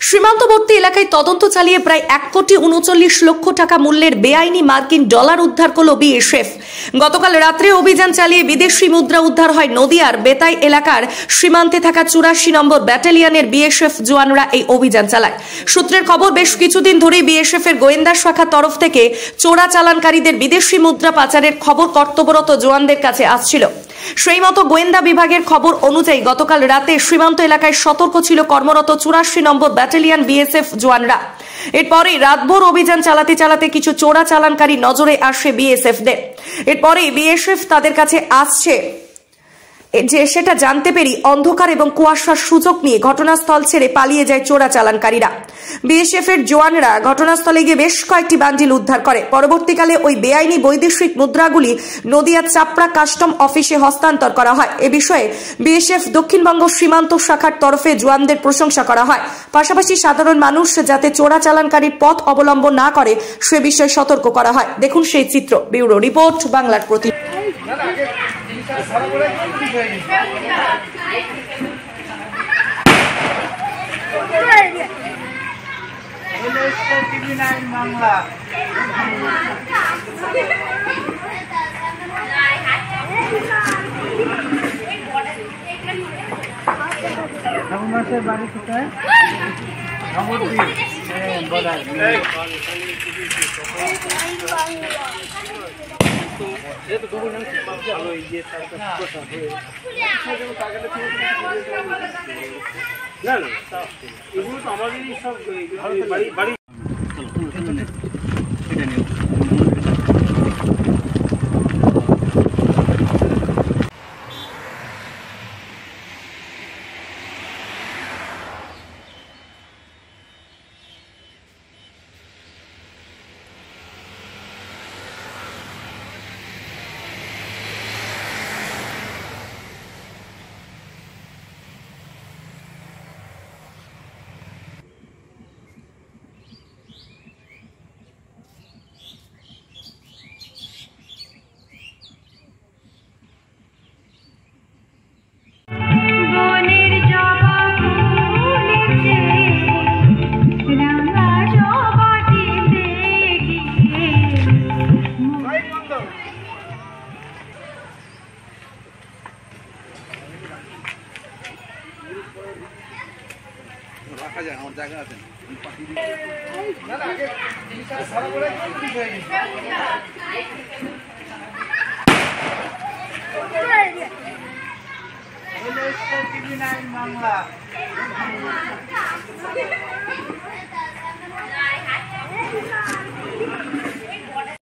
সীমান্তবর্তী এলাকায় তদন্ত চালিয়ে প্রায় 1,39,00,000 টাকা মূল্যের বেআইনি মার্কিন ডলার উদ্ধার করল বিএসএফ। গতকাল রাত্রে অভিযান চালিয়ে বিদেশি মুদ্রা উদ্ধার হয় নদিয়ার বেতাই এলাকার সীমান্তে থাকা 84 নম্বর ব্যাটালিয়নের বিএসএফ জওয়ানরা এই অভিযান চালায়। সূত্রের খবর, বেশ কিছুদিন ধরেই বিএসএফ এর গোয়েন্দা শাখার তরফ থেকে চোরা চালানকারীদের বিদেশি মুদ্রা পাচারের খবর কর্তব্যরত জওয়ানদের কাছে আসছিল। সেই মতো গোয়েন্দা বিভাগের খবর অনুযায়ী গতকাল রাতে সীমান্ত এলাকায় সতর্ক ছিল কর্মরত 84 নম্বর ব্যাটালিয়ন বিএসএফ জওয়ানরা। এরপরেই রাতভর অভিযান চালাতে চালাতে কিছু চোরা চালানকারী নজরে আসে বিএসএফদের। এরপরেই বিএসএফ তাদের কাছে আসছে যে সেটা জানতে পেরে অন্ধকার এবং কুয়াশার সুযোগ নিয়ে ঘটনাস্থল ছেড়ে পালিয়ে যায় চোরা চালানকারীরা। বিএসএফ এর জওয়ানরা ঘটনাস্থলে গিয়ে বেশ কয়েকটি বান্ডিল উদ্ধার করে। পরবর্তীকালে ওই বেআইনি বৈদেশিক মুদ্রাগুলি নদিয়া চাপড়া কাস্টম অফিসে হস্তান্তর করা হয়। এ বিষয়ে বিএসএফ দক্ষিণবঙ্গ সীমান্ত শাখার তরফে জওয়ানদের প্রশংসা করা হয়। পাশাপাশি সাধারণ মানুষ যাতে চোরা চালানকারীর পথ অবলম্বন না করে সে বিষয়ে সতর্ক করা হয়। দেখুন সেই চিত্র। ব্যুরো রিপোর্ট, বাংলার প্রতি। বাড়ি কোথায়? না না এগুলো তো আমাদেরই সব বাড়ি। রাখা যায় আমার জায়গা আছে বাংলা।